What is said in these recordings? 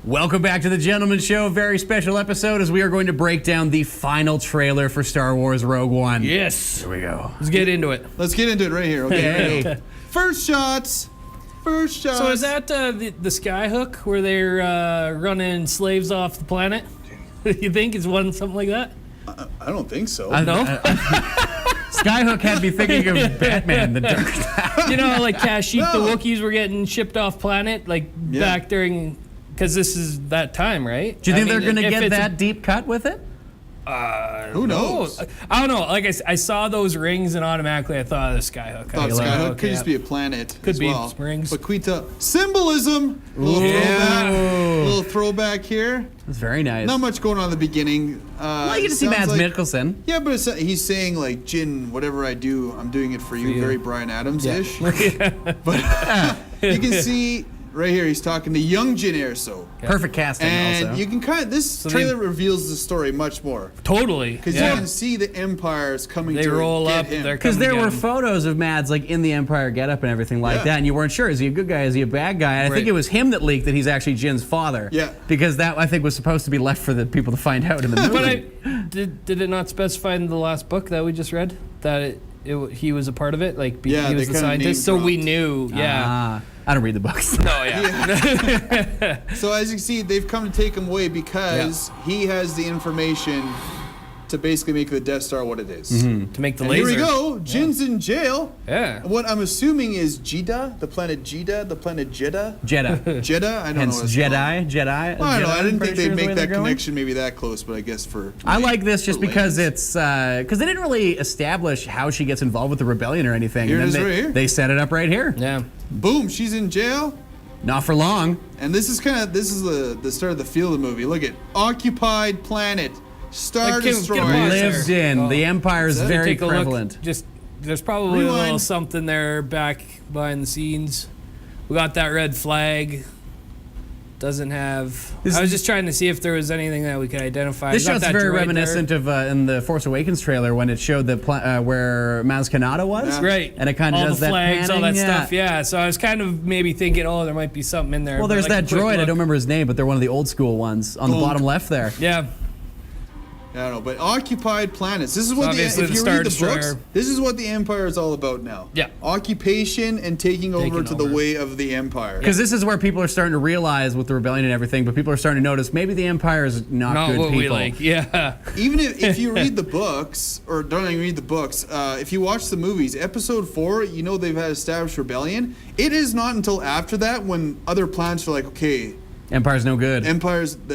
Welcome back to the Gentleman Show. Very special episode as we are going to break down the final trailer for Star Wars Rogue One. Yes. Here we go. Let's get into it. Let's get into it right here. Okay. Hey. First shots. So is that the skyhook where they're running slaves off the planet? You think it's something like that? I don't think so. No? Skyhook had me thinking of Batman, the Dark Knight. You know, like Kashyyyk, No. the Wookiees were getting shipped off planet, back during, because this is that time, right? Do you think they're going to get that deep cut with it? Who knows? I don't know. Like I saw those rings and automatically I thought of the skyhook. Thought Skyhook could just be a planet. Could as be well. rings. But Quita symbolism. Little throwback here. That's very nice. Not much going on in the beginning. Well, you get to see Mads Mikkelsen. Yeah, but he's saying like, Jin, whatever I do, I'm doing it for you. Very Bryan Adams-ish. But you can see right here, he's talking to young Jin Erso. Perfect casting And also. you can this trailer reveals the story much more. Totally. Because you can see the Empires coming They to roll get up. him. Because there were photos of Mads like in the Empire getup and everything like that, and you weren't sure, is he a good guy, is he a bad guy? And I think it was him that leaked that he's actually Jin's father. Yeah. Because that, I think, was supposed to be left for the people to find out in the movie. But did it not specify in the last book that we just read that he was a part of it? Like, he they was the kinda scientist, so we name-dropped. knew. Yeah. I don't read the books. Oh, yeah. So as you can see, they've come to take him away because he has the information to basically make the Death Star what it is. To make the And laser. here we go. Jin's in jail. Yeah. What I'm assuming is Jeddah, the planet Jeddah, the planet Jeddah. Jeddah. Jeddah? I don't Hence know what it's called. Jedi. Well, I don't know. I didn't pretty think they'd sure is the way make they're that going. connection maybe that close, but I guess for... I like this just for because layman's. it's because they didn't really establish how she gets involved with the rebellion or anything. Here and it then is right here. They set it up right here. Yeah. Boom, she's in jail. Not for long. And this is the start of the feel of the movie. Look at occupied planet, Star Like, get a Destroyer. pause there. Lived in. Oh. The Empire is Is that- very Take a prevalent. look. There's probably a little Rewind. something there back behind the scenes. We got that red flag. Doesn't have. I was just trying to see if there was anything that we could identify. This We got shot's that very droid reminiscent of in the Force Awakens trailer when it showed the where Maz Kanata was. Yeah. there. Right. And it kind of all does the that flags, all that panning, stuff. Yeah. So I was kind of maybe thinking, there might be something in there. Well, but there's like that a quick droid. I look. don't remember his name, but they're one of the old school ones on the Bonk. bottom left there. Yeah. I don't know, but occupied planets. This is what Obviously if the you Star read the books, Destroyer. this is what the Empire is all about now. Yeah. Occupation and taking over to the over. way of the Empire. Because this is where people are starting to realize with the rebellion and everything, but people are starting to notice maybe the Empire is not good what people. we like. Yeah. Even if you read the books, or don't even read the books, if you watch the movies, Episode 4, you know they've had established rebellion. It is not until after that when other planets are like, okay, Empire's no good. the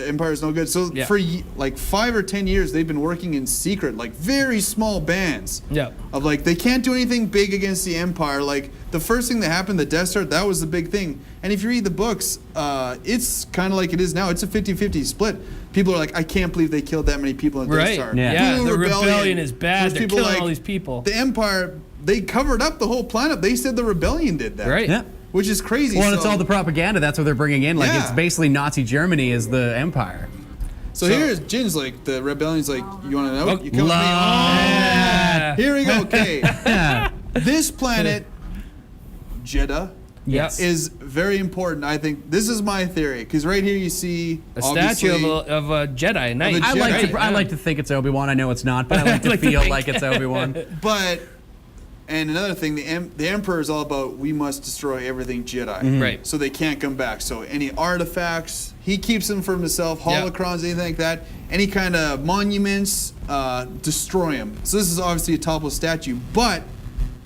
Empire's no good. So Yeah. for like 5 or 10 years, they've been working in secret, like very small bands. Yeah. Of like, they can't do anything big against the Empire. Like, the first thing that happened, the Death Star, that was the big thing. And if you read the books, it's kind of like it is now. It's a 50-50 split. People are like, I can't believe they killed that many people in the Death Right. Star. Yeah. Yeah. Boom, The rebellion is bad. Those They're people killing like, all these people. The Empire, they covered up the whole planet. They said the rebellion did that. Right. Yeah. Which is crazy. Well, and it's So- all the propaganda. That's what they're bringing in. Like, Yeah. it's basically Nazi Germany is the Empire. So here's Jin's like, the rebellion's like, you want to know? Oh, You come with me. Yeah. Here we go. Okay. This planet, Jeddah, Yes. is very important. I think this is my theory because right here you see A statue obviously- of a Jedi Knight. Of a I like Jedi. to. I like to think it's Obi-Wan. I know it's not, but I like to like to feel think. like it's Obi-Wan. But and another thing, the Emperor is all about we must destroy everything Jedi, Right. So they can't come back. So any artifacts, he keeps them for himself. Holocrons, anything like that, any kind of monuments, destroy them. So this is obviously a topple statue, but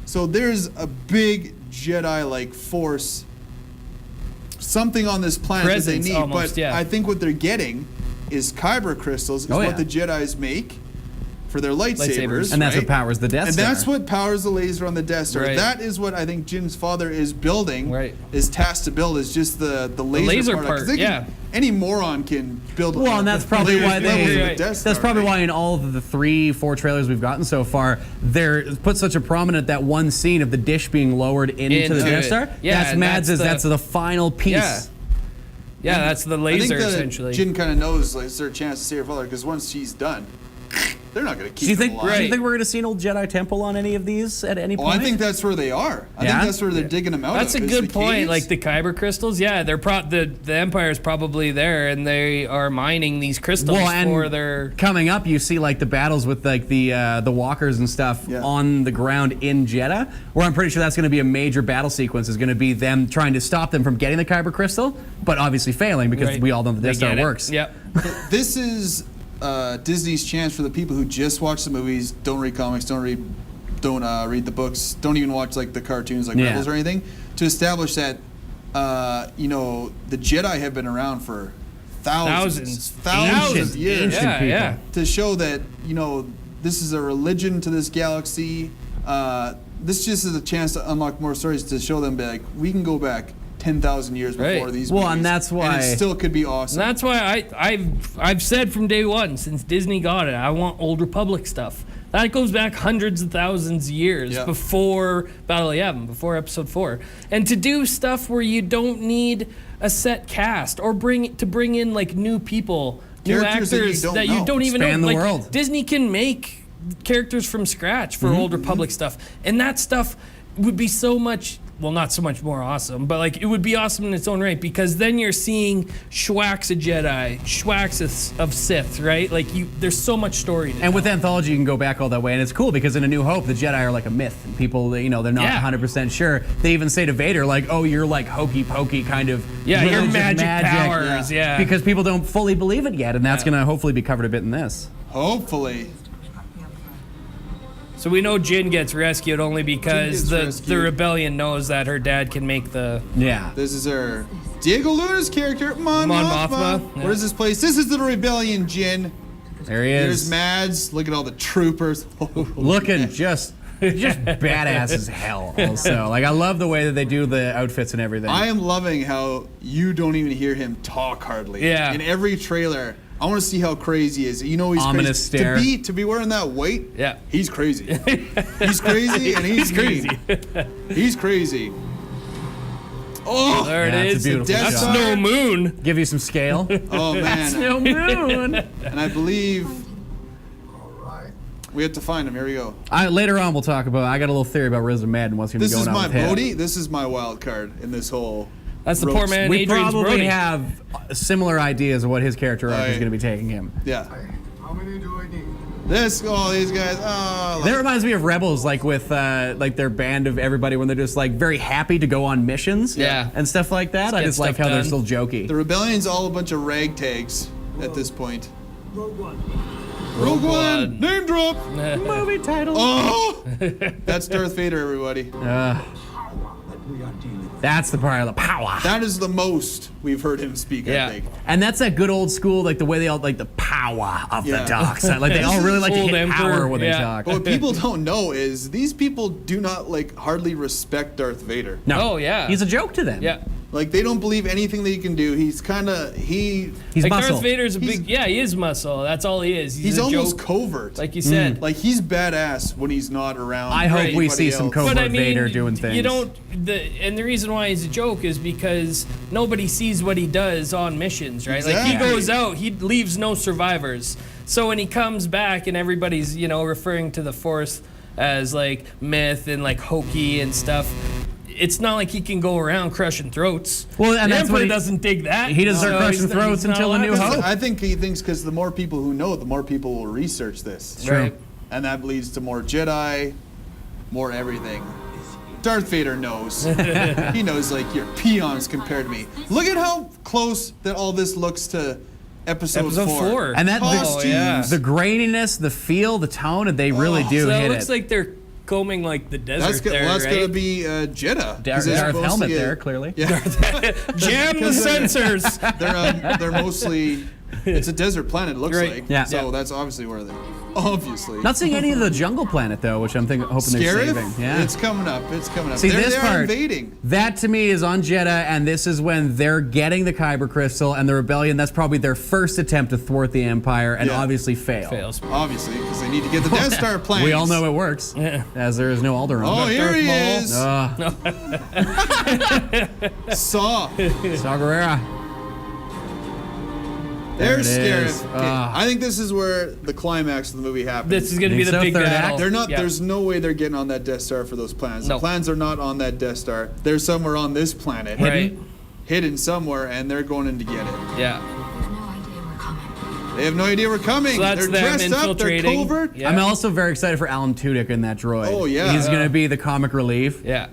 so there's a big Jedi-like force, something on this planet that they Presence need. almost, but yeah. I think what they're getting is kyber crystals, is Oh, what yeah. the Jedis make for their lightsabers. And that's right? what powers the Death And Star. that's what powers the laser on the Death Star. Right. That is what I think Jin's father is building. Right. Is tasked to build is just the laser, laser part, 'Cause they yeah. any moron can build. Well, and that's probably why they. Right. That's probably why in all of the 3-4 trailers we've gotten so far, they're put such a prominent that one scene of the dish being lowered into the Into Death it. Star. Yeah, that's and Mads. that's That's the final piece. Yeah. Yeah, that's the I think laser that essentially. Jin kind of knows like is there a chance to see her father because once she's done, They're not going to Do keep you them think? alive. Do you think we're going to see an old Jedi temple on any of these at any Oh, point? I think that's where they are. I Yeah? think that's where they're digging them out. That's a of, is good the point. caves. Like the kyber crystals, yeah, they're the Empire's probably there, and they are mining these crystals and for their. coming up, you see like the battles with like the walkers and stuff Yeah. on the ground in Jeddah, where I'm pretty sure that's going to be a major battle sequence. Is going to be them trying to stop them from getting the kyber crystal, but obviously failing because Right. we all know that They Death Star get it. works. Yep. This is Disney's chance for the people who just watch the movies, don't read comics, don't read the books, don't even watch like the cartoons like Yeah. Rebels or anything, to establish that the Jedi have been around for thousands of years. Ancient Yeah, people. yeah. To show that this is a religion to this galaxy. This just is a chance to unlock more stories to show them like we can go back 10,000 years before Right. these Well, movies, and that's and why- it still could be awesome. And that's why I've said from day one, since Disney got it, I want Old Republic stuff. That goes back hundreds of thousands of years Yeah. before Battle of Yavin, before Episode 4. And to do stuff where you don't need a set cast or bring in like new people, new Characters that you actors don't that you know. don't even Expand know. the Like, world. Disney can make characters from scratch for Old Republic stuff, and that stuff would be so much. Well, not so much more awesome, but like it would be awesome in its own right because then you're seeing schwacks of Jedi, schwacks of Sith, right? Like there's so much story. To And with tell. Anthology, you can go back all that way, and it's cool because in A New Hope, the Jedi are like a myth, and people, they're not Yeah. 100% sure. They even say to Vader, like, "Oh, you're like hokey pokey kind of Yeah, your religious magic powers, yeah. because people don't fully believe it yet, and that's going to hopefully be covered a bit in this. Hopefully. So we know Jyn gets rescued only because gets the rescued. rebellion knows that her dad can make the. Yeah. This is her Diego Luna's character, Mon Mon Mothma. Mothma, yeah. What is this place? This is the Rebellion, Jin. There he Here's is, Mads. Look at all the troopers. looking just badass as hell. Also, like I love the way that they do the outfits and everything. I am loving how you don't even hear him talk hardly. Yeah. In every trailer, I want to see how crazy he is. You know he's Ominous crazy. stare. To be wearing that weight. Yeah. He's crazy. He's crazy and he's crazy. mean. He's crazy. Oh, There Yeah, it it's is. a beautiful Death That's Star. no moon. Give you some scale. oh man. No moon. And I believe we have to find him. Here we go. Later on, we'll talk about. I got a little theory about Riz Madden. What's going to This be is going on my with him. Bodhi. This is my wild card in this whole. That's the poor roast. man We Adrian's probably Brody. have similar ideas of what his character arc is Right. going to be taking him. Yeah. How many do I need? All these guys. Oh, That reminds me of Rebels, like with like their band of everybody when they're just like very happy to go on missions, Yeah. and stuff like that. I get just like stuff how they're done. still jokey. the rebellion's all a bunch of ragtags at this point. Rogue One. Rogue One, One. name drop. Movie title. Oh, that's Darth Vader, everybody. That we are dealing with. That's the part of the power. That is the most we've heard him speak. Yeah. I think. And that's that good old school, like the way they all like the power of Yeah. the dark side. Like they all really like to Old hit Emperor, power when they yeah. talk. But what people don't know is these people do not hardly respect Darth Vader. No. Oh, yeah. He's a joke to them. Yeah. Like they don't believe anything that he can do. He's He's Like muscle. Darth Vader's a He's- big. Yeah, he is muscle. That's all he is. he's a almost joke, covert. like you said. Like he's badass when he's not around. I hope we anybody see some else. covert But I mean, Vader doing things. you don't. And the reason why he's a joke is because nobody sees what he does on missions, right? Like he Exactly. goes out, he leaves no survivors. So when he comes back and everybody's referring to the Force as like myth and like hokey and stuff. It's not like he can go around crushing throats. Well, and the that's what Emperor he- doesn't dig that. he doesn't start crushing he's- throats he's not until A New allowed to. Hope. I think he thinks because the more people who know, the more people will research this. True. Right. And that leads to more Jedi, more everything. Darth Vader knows. He knows like you're peons compared to me. Look at how close that all this looks to episode 4. And that Oh, yeah. the graininess, the feel, the tone, they really do So hit it looks it. like they're combing like the desert there, That's right? gonna be Jeddah. 'cause Darth they're supposed to helmet get- there, clearly. Yeah, Jam the sensors. they're mostly. It's a desert planet. It looks Right. like. Yeah. So that's obviously where they. Obviously. Not seeing any of the jungle planet though, which I'm hoping they're saving. Scarif? Yeah. It's coming up. It's coming up. See, They're- this they are part, invading. that to me is on Jeddah, and this is when they're getting the Kyber crystal, and the rebellion. That's probably their first attempt to thwart the Empire, and Yeah. obviously fail. Fails. Obviously, because they need to get the Death Star plans. We all know it works, Yeah. as there is no Alderaan. Oh, here Darth he Maul. is. Ah, Saw. Saw Gerrera. They're There it scared. is. Okay, Ah. I think this is where the climax of the movie happens. This is going to be Think the so? big Third battle. act? They're not. Yeah. There's no way they're getting on that Death Star for those plans. No. The plans are not on that Death Star. They're somewhere on this planet, Right. hidden somewhere, and they're going in to get it. Yeah. There's no idea we're coming. They have no idea we're coming. So that's they're them dressed up. They're infiltrating. covert. Yeah. I'm also very excited for Alan Tudyk in that droid. Oh, yeah. He's going to be the comic relief. Yeah.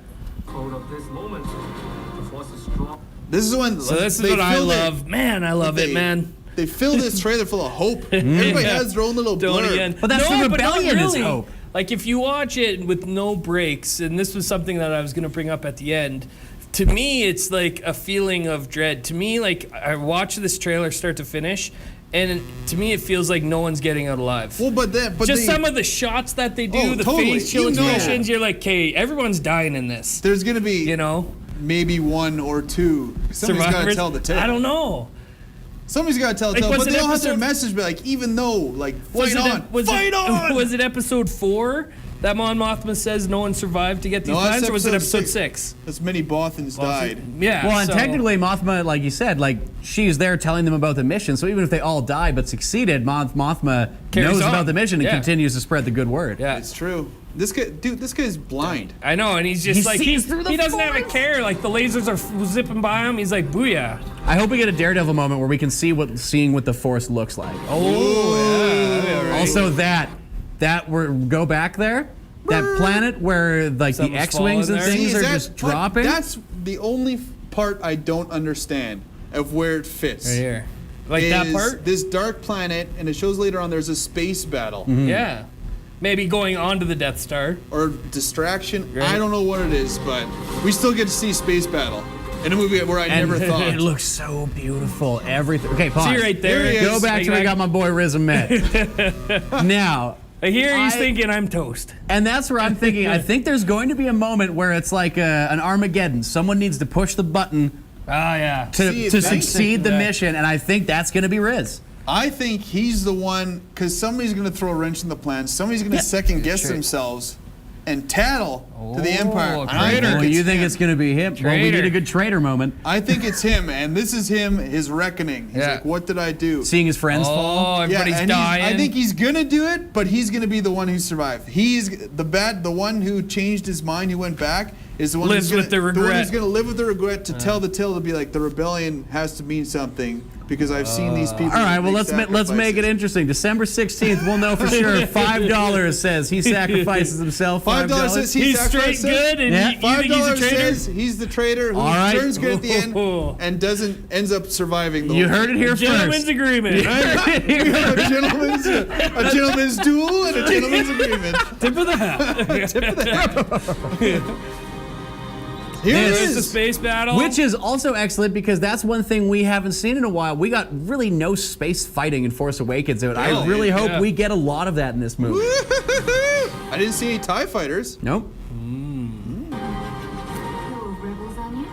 Code of this moment. The force is strong. This is when. So this is they what I filled it- love. Man, I love it, they- man. They filled this trailer full of hope. Everybody has their own little Doing it blurb. again. But that's the not rebellion is really. hope. Like if you watch it with no breaks, and this was something that I was going to bring up at the end. To me, it's like a feeling of dread. To me, like I watch this trailer start to finish, and to me, it feels like no one's getting out alive. Well, but Just some of the shots that they do, Oh, the totally. facial You know. expressions, you're like, okay, everyone's dying in this. there's gonna be You know, maybe one or two. Somebody's got to survivors. tell the tale. I don't know. Somebody's got to tell the Like, tale, was but it they all have their episode- message. Be like, even though, like, Was fight it, on, was fight it, on. Was it episode 4 that Mon Mothma says no one survived to get these No, that's plans, or was it episode episode 6? As many Bothans died. Yeah. Well, and so- technically, Mothma, like you said, like she's there telling them about the mission. So even if they all died but succeeded, Mothma Carries knows on. about the mission and Yeah. continues to spread the good word. Yeah. It's true. This guy, dude, this guy's blind. I know, and he's just He like sees through the he doesn't have a forest. care. Like the lasers are zipping by him. He's like, "Booyah!" I hope we get a Daredevil moment where we can see seeing what the Force looks like. Oh, yeah. All right. Also, that we're go back there, that planet where like the Something's X-wings and falling there. things See, are is that- just but dropping. That's the only part I don't understand of where it fits. right here, like that is part. This dark planet, and it shows later on there's a space battle Yeah, maybe going onto the Death Star. or distraction. Right. I don't know what it is, but we still get to see space battle in a movie where I and never thought. it looks so beautiful. Everything. Okay, pause. See right there. Here he Go is. back to where I got my boy Riz Ahmed. Now. Here he's I- thinking I'm toast. And that's where I'm thinking, I think there's going to be a moment where it's like an Armageddon. Someone needs to push the button Oh yeah. to See, that's- succeed the Yeah. mission, and I think that's going to be Riz. I think he's the one, because somebody's going to throw a wrench in the plans. Somebody's going to second guess themselves and tattle to the Empire. And I traitor. think Well, it's you think him. it's going to be him? Well, we need Traitor. a good traitor moment. I think it's him, and this is him, his reckoning. He's Yeah. like, what did I do? Seeing his friends Oh, fall. everybody's and dying. I think he's gonna do it, but he's gonna be the one who survived. He's the one who changed his mind, who went back, is the one Lives who's gonna, with the one regret. who's gonna live with the regret to tell the tale to be like the rebellion has to mean something because I've seen these people. All right, well, make let's make it sacrifices. interesting. December 16th, we'll know for sure. $5 says he sacrifices himself. $5 says he's straight sacrificed it. good, and Yeah. you think he's a $5 traitor. says he's the traitor who All right. turns good at the end Ooh. and ends up surviving. The You whole heard it here Gentleman's first. agreement. We have a gentleman's duel and a gentleman's agreement. Tip of the hat. Here it There's the is. space battle. Which is also excellent because that's one thing we haven't seen in a while. We got really no space fighting in Force Awakens, and I Really? really hope Yeah. we get a lot of that in this movie. I didn't see any TIE fighters. Nope. There were rebels on you?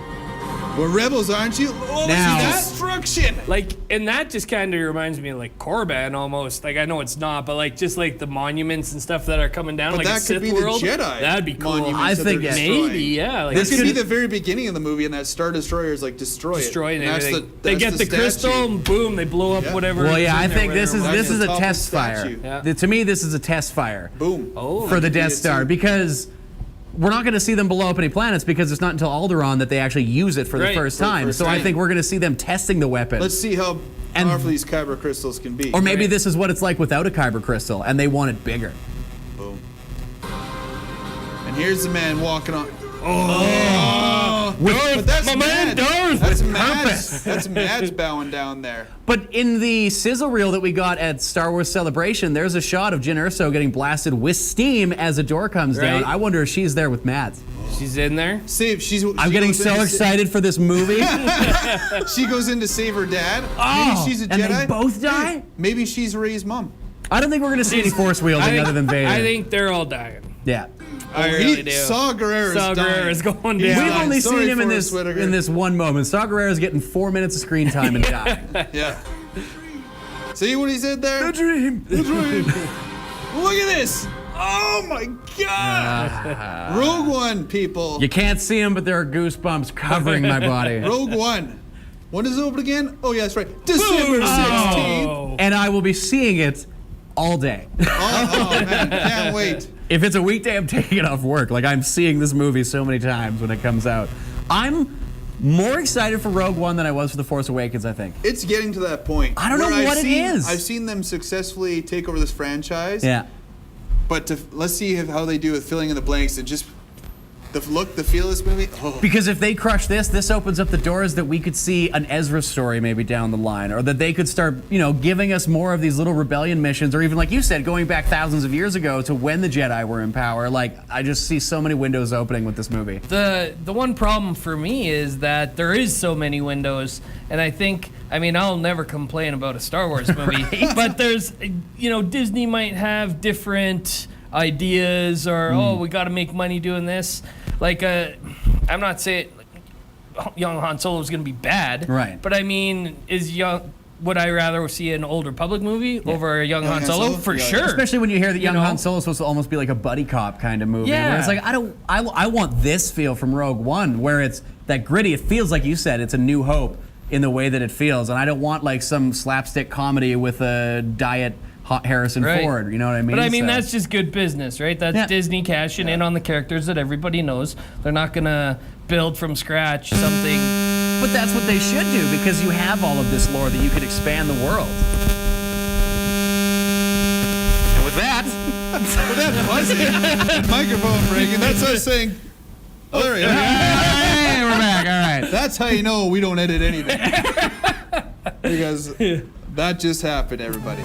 We're rebels, aren't you? Oh, Now- this is destruction. Like, and that just kind of reminds me of like Korriban almost. Like, I know it's not, but like just like the monuments and stuff that are coming down, But like a that could Sith be the world. Jedi That'd be cool. monuments I that think they're that- destroying. Maybe, yeah. Like, This This could be could- the very beginning of the movie, and that Star Destroyer is like destroying that's everything. The, They that's get the crystal, statue. and boom, they blow up Yeah. whatever. Well, is yeah, in I there, think this is whatever. That's this is the a top test statue. fire. Yeah. To me, this is a test fire Boom. Oh. for the could be Death it Star too. because we're not going to see them blow up any planets because it's not until Alderaan that they actually use it for the Right, first for the time. first So I time. think we're going to see them testing the weapon. Let's see how And- powerful these kyber crystals can be. Or maybe Right. this is what it's like without a kyber crystal, and they want it bigger. Boom. And here's the man walking on. But that's my man Mads. Darth That's with Mads. purpose. That's Mads bowing down there. But in the sizzle reel that we got at Star Wars Celebration, there's a shot of Jyn Erso getting blasted with steam as a door comes down. Right. I wonder if she's there with Mads. She's in there. Save. I'm getting so excited for this movie. She goes in to save her dad. Oh, Maybe she's a and Jedi. they both die? Hey, maybe she's Rey's mom. I don't think we're going to see any force wielding other than Vader. I think they're all dying. Yeah. I Oh, really do. Saw Gerrera's Saw dying. Gerrera's going He's down. We've dying. only Sorry, seen him in Forrest this Whitaker. in this one moment. Saw Gerrera's getting 4 minutes of screen time and dying. Yeah. See what he said there? dream. Look at this. Oh my God. Rogue One, people. You can't see him, but there are goosebumps covering my body. Rogue One. When does it open again? Oh, yeah, that's right. December 16th. Oh. And I will be seeing it all day. Oh, man. Can't wait. If it's a weekday, I'm taking it off work. Like, I'm seeing this movie so many times when it comes out. I'm more excited for Rogue One than I was for The Force Awakens, I think. It's getting to that point. I don't know where what it is. I've seen them successfully take over this franchise. Yeah. But let's see how they do with filling in the blanks and just the look, the feel of this movie. Oh. Because if they crush this opens up the doors that we could see an Ezra story maybe down the line, or that they could start, giving us more of these little rebellion missions, or even like you said, going back thousands of years ago to when the Jedi were in power. Like, I just see so many windows opening with this movie. The one problem for me is that there is so many windows, and I'll never complain about a Star Wars movie, but there's, Disney might have different ideas, or we got to make money doing this. Like, I'm not saying young Han Solo is going to be bad, right? But would I rather see an Old Republic movie over a young Han Solo? For sure. Especially when you hear that young Han Solo is supposed to almost be like a buddy cop kind of movie. Yeah. Where it's like, I want this feel from Rogue One, where it's that gritty. It feels like you said, it's a New Hope in the way that it feels. And I don't want like some slapstick comedy with a diet Harrison Ford, you know what I mean? But that's just good business, right? That's Disney cashing in on the characters that everybody knows. They're not gonna build from scratch something. But that's what they should do, because you have all of this lore that you could expand the world. And with that, With that buzzing microphone breaking, that's us saying, oh, there we are. hey, we're back. All right. That's how you know we don't edit anything. Because that just happened, everybody.